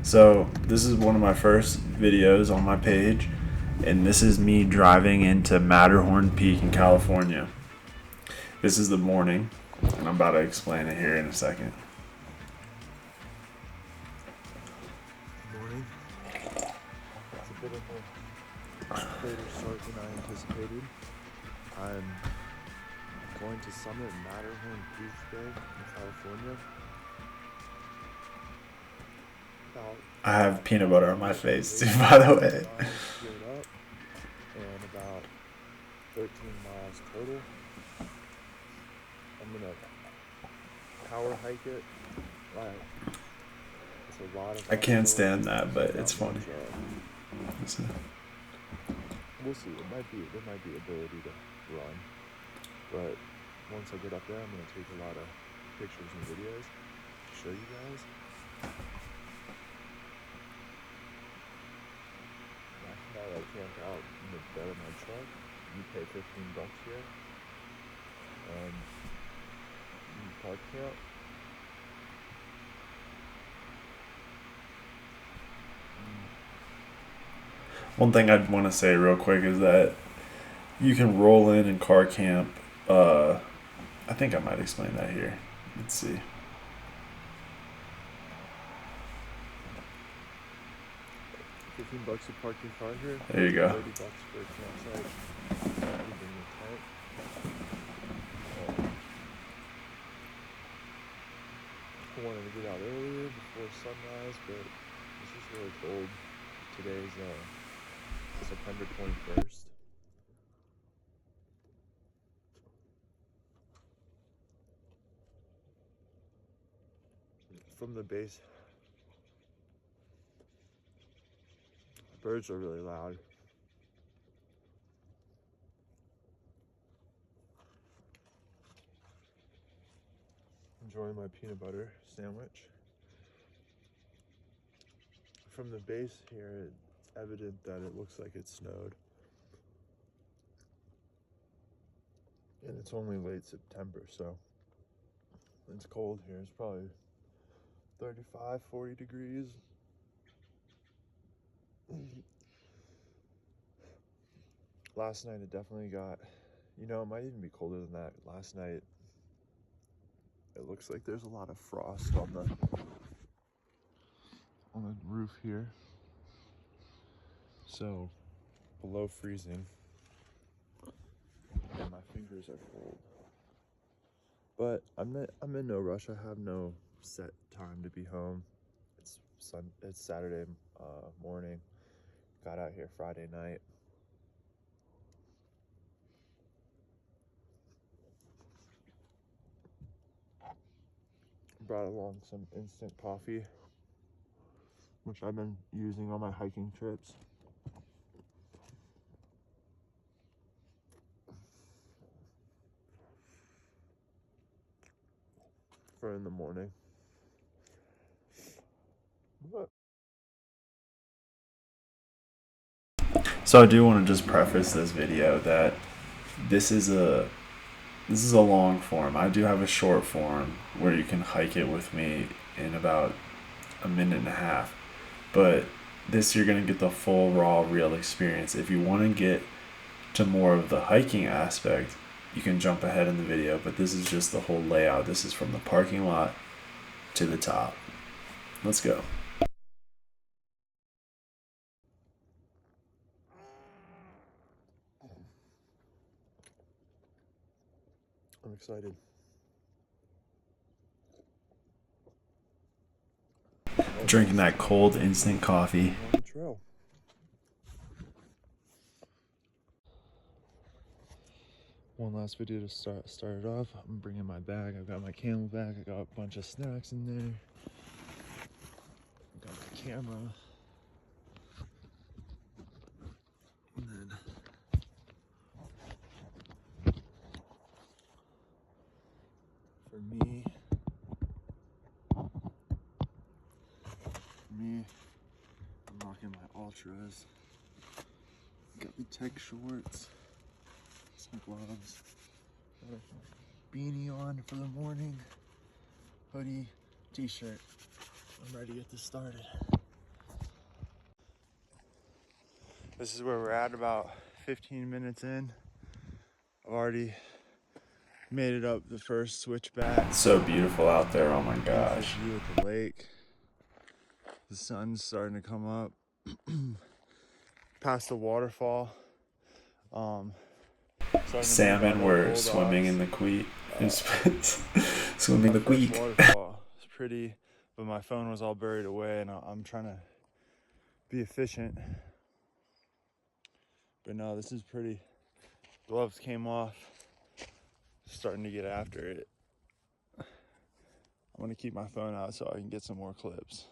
So this is one of my first videos on my page, and this is me driving into Matterhorn Peak in California. This is the morning, and I'm about to explain it here in a second. Morning. It's a bit of a later start than I anticipated. I'm going to summit Matterhorn Peak today in California. I have peanut butter on my face too, by the way. Geared up, and about 13 miles total. I'm gonna power hike it. It's a lot of. I can't stand that, but it's funny. We'll see. There might be ability to run, but once I get up there, I'm gonna take a lot of pictures and videos to show you guys. Last night I camped out in the bed of my truck. You pay $15 here, and you park camp. One thing I'd want to say real quick is that you can roll in and car camp. I think I might explain that here. Let's see. $15 to park your car here. There you go. $30 for a campsite. You bring your tent. I wanted to get out earlier before sunrise, but it's just really cold. Today's September 21st. From the base, birds are really loud. Enjoying my peanut butter sandwich. From the base here, it's evident that it looks like it snowed. And it's only late September, so it's cold here. It's probably 35, 40 degrees. Last night it definitely got, it might even be colder than that. Last night it looks like there's a lot of frost on the roof here. So below freezing, and my fingers are cold. But I'm in no rush. I have no set time to be home. It's Saturday morning. Got out here Friday night. Brought along some instant coffee, which I've been using on my hiking trips. For in the morning. So I do want to just preface this video that this is a long form. I do have a short form where you can hike it with me in about a minute and a half. But this, you're going to get the full, raw, real experience. If you want to get to more of the hiking aspect, you can jump ahead in the video. But this is just the whole layout. This is from the parking lot to the top. Let's go. I'm excited. Drinking that cold instant coffee. On the trail. One last video to start it off. I'm bringing my bag. I've got my camel bag. I got a bunch of snacks in there. Got my camera. And then for me, I'm rocking my Ultras. Got the tech shorts, some gloves, got a beanie on for the morning, hoodie, t-shirt. I'm ready to get this started. This is where we're at, about 15 minutes in. I've already made it up the first switchback. It's so beautiful out there, oh my Beautiful gosh. view of the lake. The sun's starting to come up. Past the waterfall. Salmon were swimming in the creek. Swimming in the creek. Waterfall. It's pretty, but my phone was all buried away, and I'm trying to be efficient. But no, this is pretty. Gloves came off. Starting to get after it. I'm gonna keep my phone out so I can get some more clips.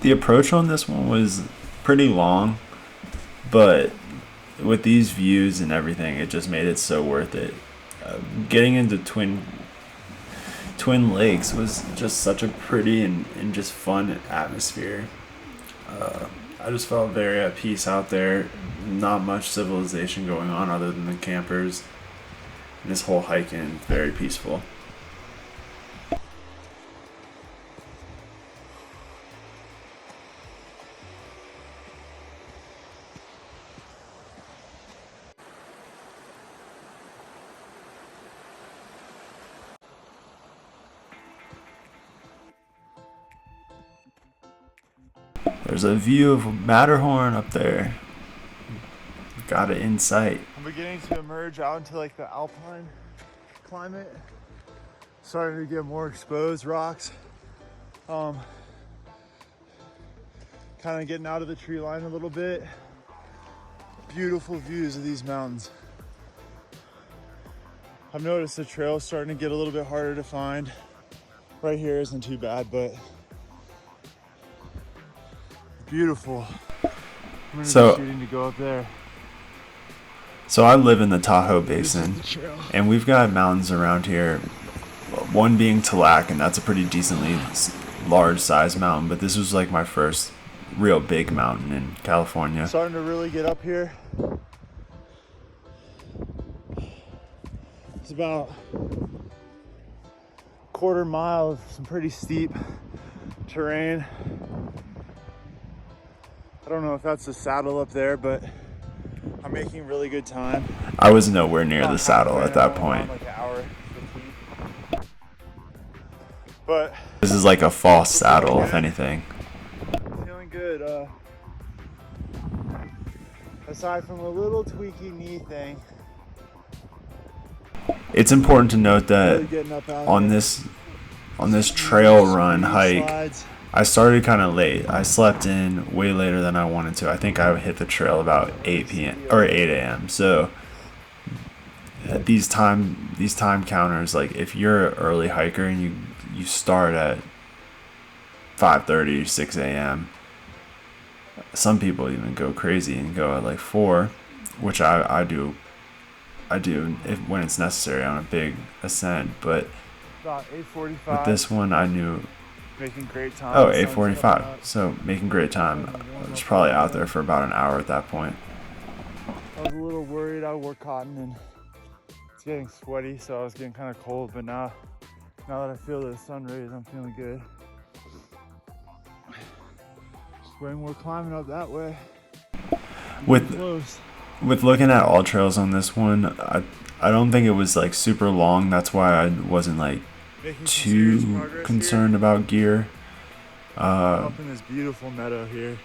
The approach on this one was pretty long, but with these views and everything, it just made it so worth it. Getting into Twin Lakes was just such a pretty and just fun atmosphere. I just felt very at peace out there. Not much civilization going on other than the campers. And this whole hiking, very peaceful. There's a view of Matterhorn up there. Got it in sight. I'm beginning to emerge out into like the alpine climate. Starting to get more exposed rocks. Kind of getting out of the tree line a little bit. Beautiful views of these mountains. I've noticed the trail's starting to get a little bit harder to find. Right here isn't too bad, but beautiful. I'm gonna be shooting to go up there. So I live in the Tahoe Basin, and we've got mountains around here. One being Talac, and that's a pretty decently large size mountain, but this was like my first real big mountain in California. Starting to really get up here. It's about a quarter mile of some pretty steep terrain. I don't know if that's the saddle up there, but I'm making really good time. I was nowhere near the saddle at that point. Like an hour 15. But this is like a false saddle, if anything. Feeling good. Aside from a little tweaky knee thing. It's important to note that on this trail run hike, I started kind of late. I slept in way later than I wanted to. I think I hit the trail about 8 p.m. or 8 a.m. So these time counters, like if you're an early hiker and you start at 5:30, 6 a.m. Some people even go crazy and go at like 4, which I do when it's necessary on a big ascent. But about 8:45. with this one, I knew. Making great time. Oh, 8:45. So making great time. I was probably out there for about an hour at that point. I was a little worried. I wore cotton and it's getting sweaty, so I was getting kind of cold. But now that I feel the sun rays, I'm feeling good. Just way more climbing up that way. With looking at all trails on this one, I don't think it was like super long. That's why I wasn't like too concerned about gear. Up in this beautiful meadow here.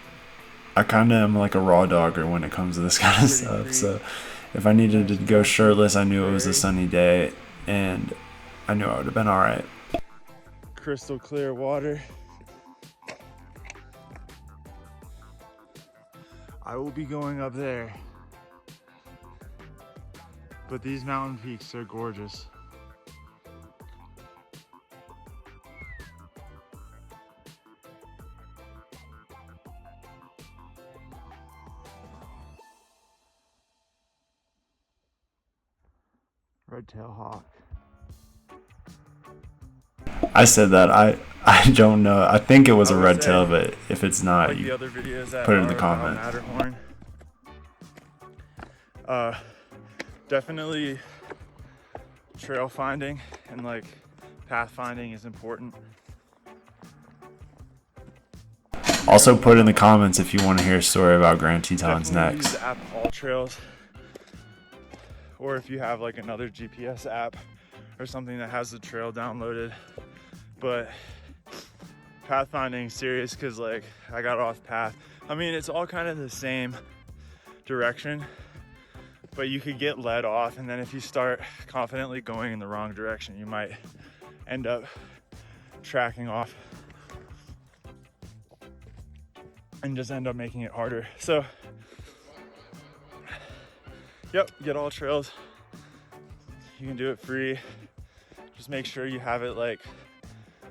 I kind of am like a raw dogger when it comes to this kind of stuff. So if I needed to go shirtless, I knew it was a sunny day, and I knew I would have been all right. Crystal clear water. I will be going up there. But these mountain peaks are gorgeous. red-tailed hawk. I said that. I don't know. I think it was a would red say, tail, but if it's not, like the you other videos that put it in are the about comment. Matterhorn. Definitely trail finding and like path finding is important. Also put in the comments if you want to hear a story about Grand Tetons Definitely use next. the app All Trails, or if you have like another GPS app or something that has the trail downloaded. But pathfinding serious, because like I got off path. I mean, it's all kind of the same direction, but you could get led off, and then if you start confidently going in the wrong direction, you might end up tracking off and just end up making it harder. So yep, get All Trails. You can do it free. Just make sure you have it like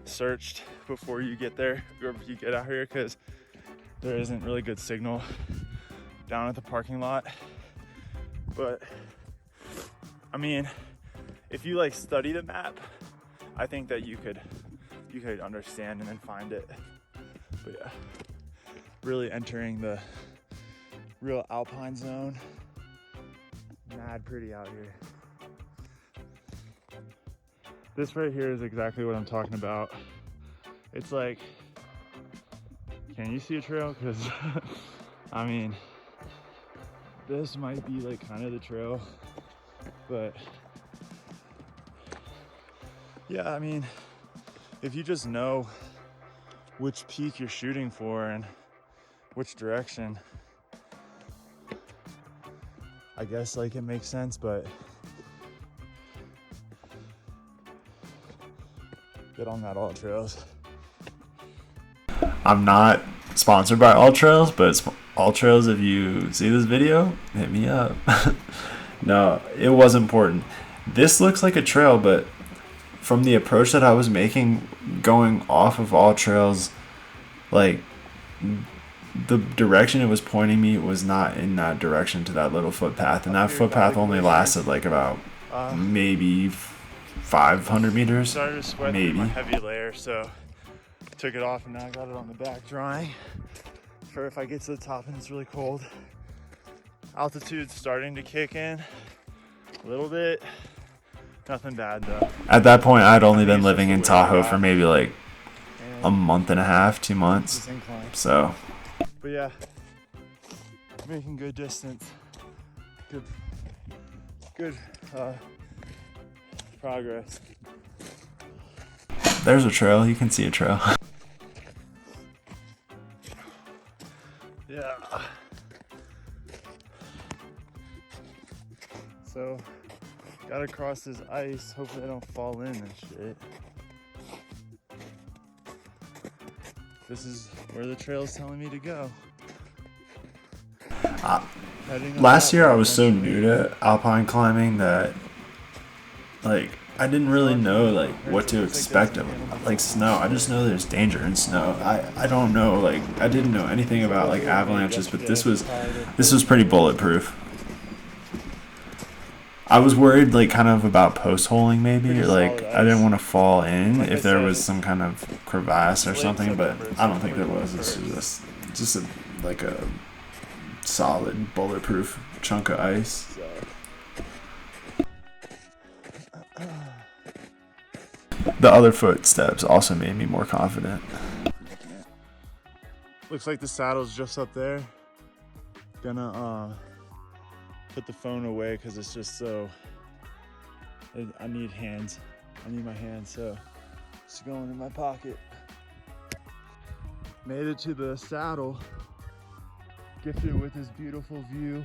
searched before you get there, or if you get out here, because there isn't really good signal down at the parking lot. But I mean, if you like study the map, I think that you could understand and then find it. But yeah, really entering the real alpine zone. Mad pretty out here. This right here is exactly what I'm talking about. It's like, can you see a trail? Because I mean, this might be like kind of the trail, but yeah, I mean, if you just know which peak you're shooting for and which direction, I guess like it makes sense. But get on that All Trails. I'm not sponsored by All Trails, but All Trails, if you see this video, hit me up. No, it was important. This looks like a trail, but from the approach that I was making going off of All Trails, like the direction it was pointing me was not in that direction to that little footpath, and that footpath only lasted like about maybe 500 meters. Started to sweat maybe. through my heavy layer, so took it off, and now I got it on the back drying for if I get to the top and it's really cold. Altitude's starting to kick in a little bit. Nothing bad though. At that point, I'd only been living in Tahoe for maybe like a month and a half, 2 months. So, but yeah, making good distance. Good progress. There's a trail. You can see a trail. Yeah. So, gotta cross this ice. Hopefully I don't fall in and shit. This is where the trail's telling me to go. Last year I was so new to alpine climbing that like I didn't really know like what to expect of like snow. I just know there's danger in snow. I don't know, like I didn't know anything about like avalanches, but this was pretty bulletproof. I was worried like kind of about post holing maybe, or like I didn't want to fall in if there was some kind of crevasse or something, but I don't think there was. This was just like a solid bulletproof chunk of ice. The other footsteps also made me more confident. Looks like the saddle's just up there. Gonna put the phone away because it's just so, I need hands. I need my hands, so it's going in my pocket. Made it to the saddle, gifted with this beautiful view.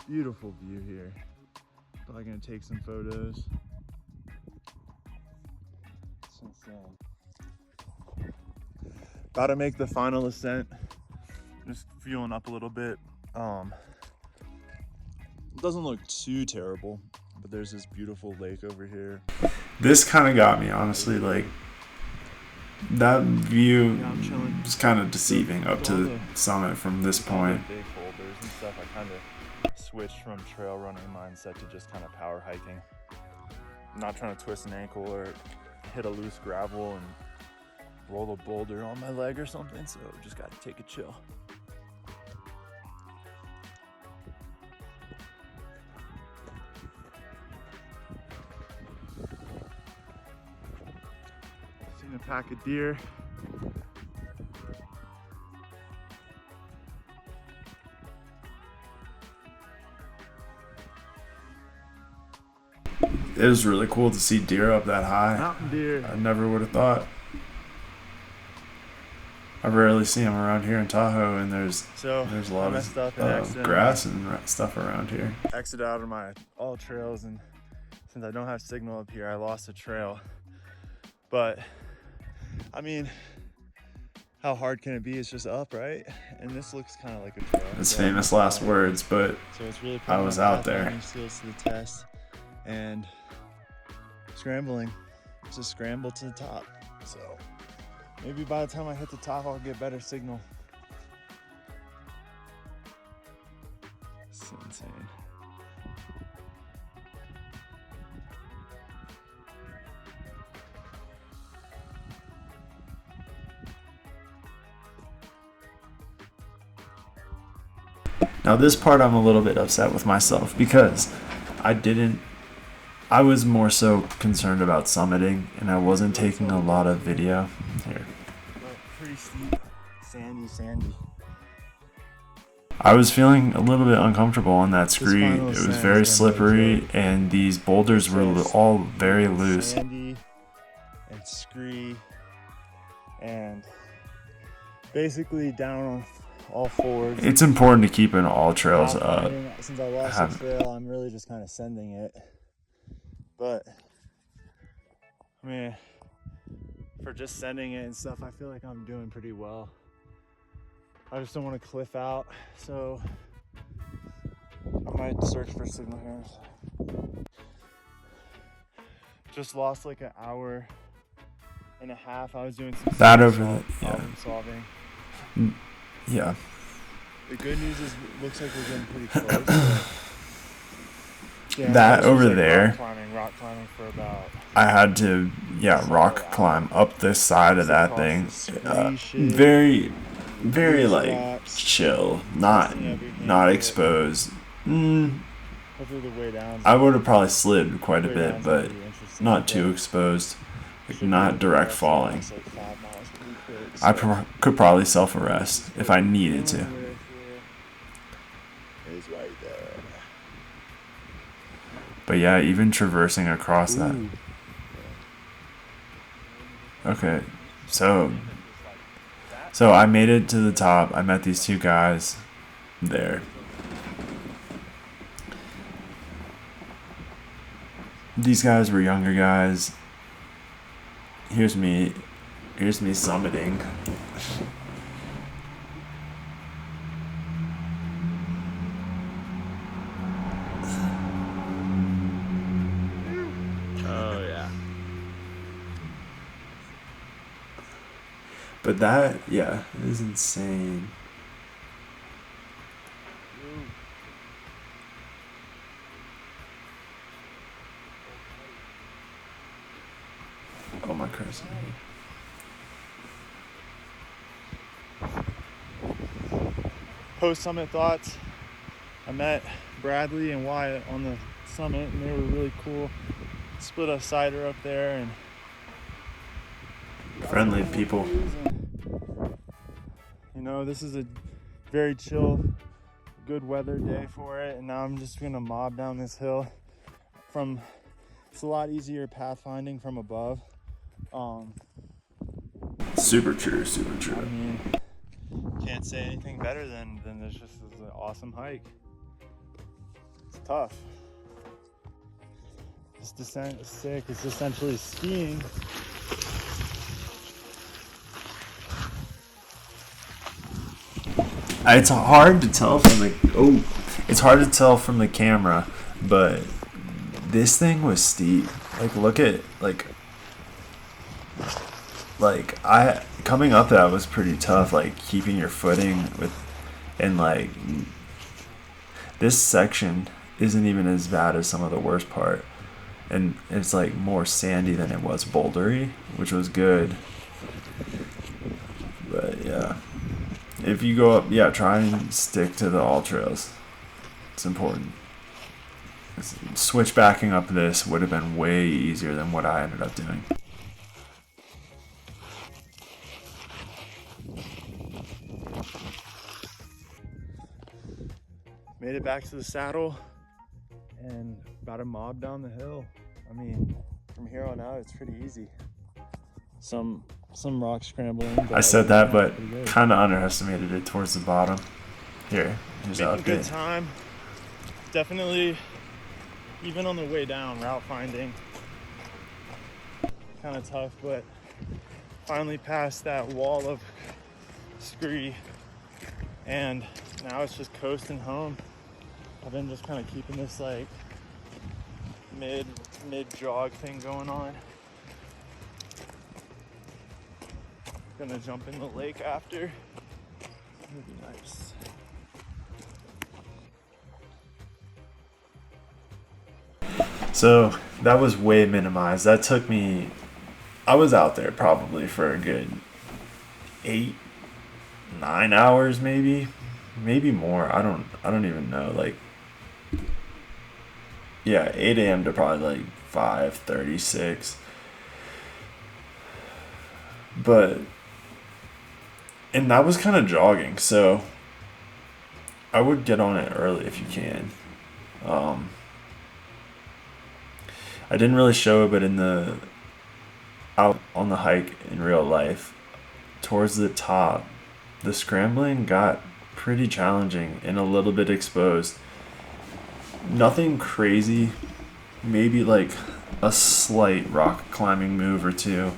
Beautiful view here. Probably gonna take some photos. It's insane. About to make the final ascent. Just fueling up a little bit. It doesn't look too terrible, but there's this beautiful lake over here. This kind of got me, honestly. Like that view was kind of deceiving up to the summit from this point. Big boulders and stuff. I kind of switched from trail running mindset to just kind of power hiking. I'm not trying to twist an ankle or hit a loose gravel and roll a boulder on my leg or something, so just got to take a chill. Seen a pack of deer. It was really cool to see deer up that high. Mountain deer. I never would have thought. I rarely see them around here in Tahoe, and there's a lot of grass and stuff around here. Exit out of my all trails, and since I don't have signal up here, I lost a trail. But I mean, how hard can it be? It's just up, right? And this looks kind of like a trail. It's famous last words, but so it's really I was out there. Skills to the test and scrambling. It's a scramble to the top. So maybe by the time I hit the top, I'll get better signal. It's insane. Now this part I'm a little bit upset with myself because I was more so concerned about summiting and I wasn't taking a lot of video. Here. Pretty steep, sandy. I was feeling a little bit uncomfortable on that scree. It was very slippery and these boulders were all very loose. Sandy and scree and basically down on all fours. It's important to keep in all trails up. Since I lost the trail, I'm really just kind of sending it. But I mean, for just sending it and stuff, I feel like I'm doing pretty well. I just don't want to cliff out, so I might search for signal here. Just lost like an hour and a half. I was doing some problem solving. Yeah. The good news is it looks like we're getting pretty close. Yeah, that over like there, rock climbing for about. I had to, rock climb up this side of that thing. Very like chill, not exposed. Hopefully the way down. I would have probably slid quite a bit, but not too exposed, like not direct falling. I could probably self-arrest if I needed to. It's right there. But yeah, even traversing across that. Okay, so I made it to the top. I met these two guys there. These guys were younger guys. Here's me summiting. Oh yeah. But that, it is insane. Oh my Christ. Post-summit thoughts. I met Bradley and Wyatt on the summit and they were really cool. Split a cider up there and friendly people. You know, this is a very chill, good weather day for it, and now I'm just gonna mob down this hill. It's a lot easier pathfinding from above. Super true. I mean, can't say anything better than this. Just is an awesome hike. It's tough. This descent is sick. It's essentially skiing. It's hard to tell from the camera, but this thing was steep. Like look at I coming up that was pretty tough, like keeping your footing with, and like This section isn't even as bad as some of the worst part. And it's like more sandy than it was bouldery, which was good. But yeah, if you go up, yeah, try and stick to the all trails. It's important. Switch backing up this would have been way easier than what I ended up doing. Made it back to the saddle and about a mob down the hill. I mean, from here on out, it's pretty easy. Some rock scrambling. I said that, but kind of underestimated it towards the bottom. Here's a good time. Definitely, even on the way down, route finding kind of tough, but finally passed that wall of scree, and now it's just coasting home. I've been just kind of keeping this like mid jog thing going on. Gonna jump in the lake after. It'll be nice. So that was way minimized. That took me, I was out there probably for a good 8-9 hours, maybe more. I don't even know. Like, yeah, 8 a.m. to probably like 5:36. But, and that was kind of jogging, so I would get on it early if you can. I didn't really show it, but out on the hike in real life, towards the top, the scrambling got pretty challenging and a little bit exposed. Nothing crazy, maybe like a slight rock climbing move or two,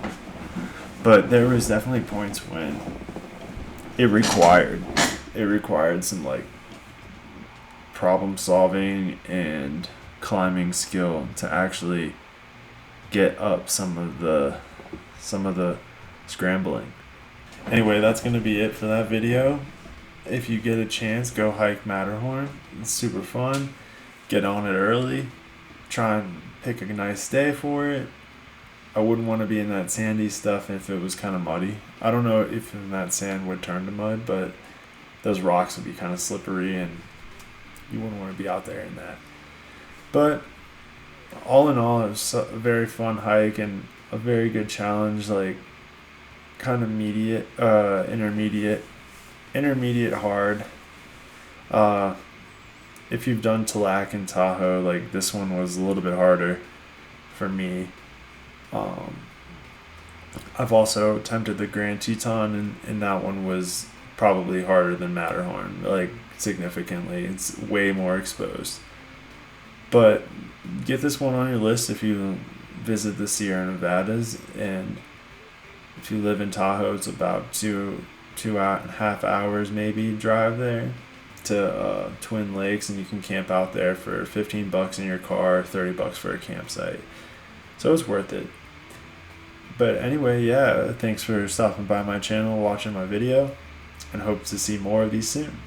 but there was definitely points when it required some like problem solving and climbing skill to actually get up some of the scrambling. Anyway, that's going to be it for that video. If you get a chance, go hike Matterhorn. It's super fun. Get on it early. Try and pick a nice day for it. I wouldn't want to be in that sandy stuff if it was kind of muddy. I don't know if that sand would turn to mud, but those rocks would be kind of slippery and you wouldn't want to be out there in that. But all in all, it was a very fun hike and a very good challenge, like kind of intermediate hard. If you've done Tallac and Tahoe, like this one was a little bit harder for me. I've also attempted the Grand Teton, and that one was probably harder than Matterhorn, like significantly. It's way more exposed. But get this one on your list if you visit the Sierra Nevadas, and if you live in Tahoe, it's about 2.5 hours maybe drive there to Twin Lakes, and you can camp out there for $15 in your car, $30 for a campsite. So it's worth it. But anyway, yeah, thanks for stopping by my channel, watching my video, and hope to see more of these soon.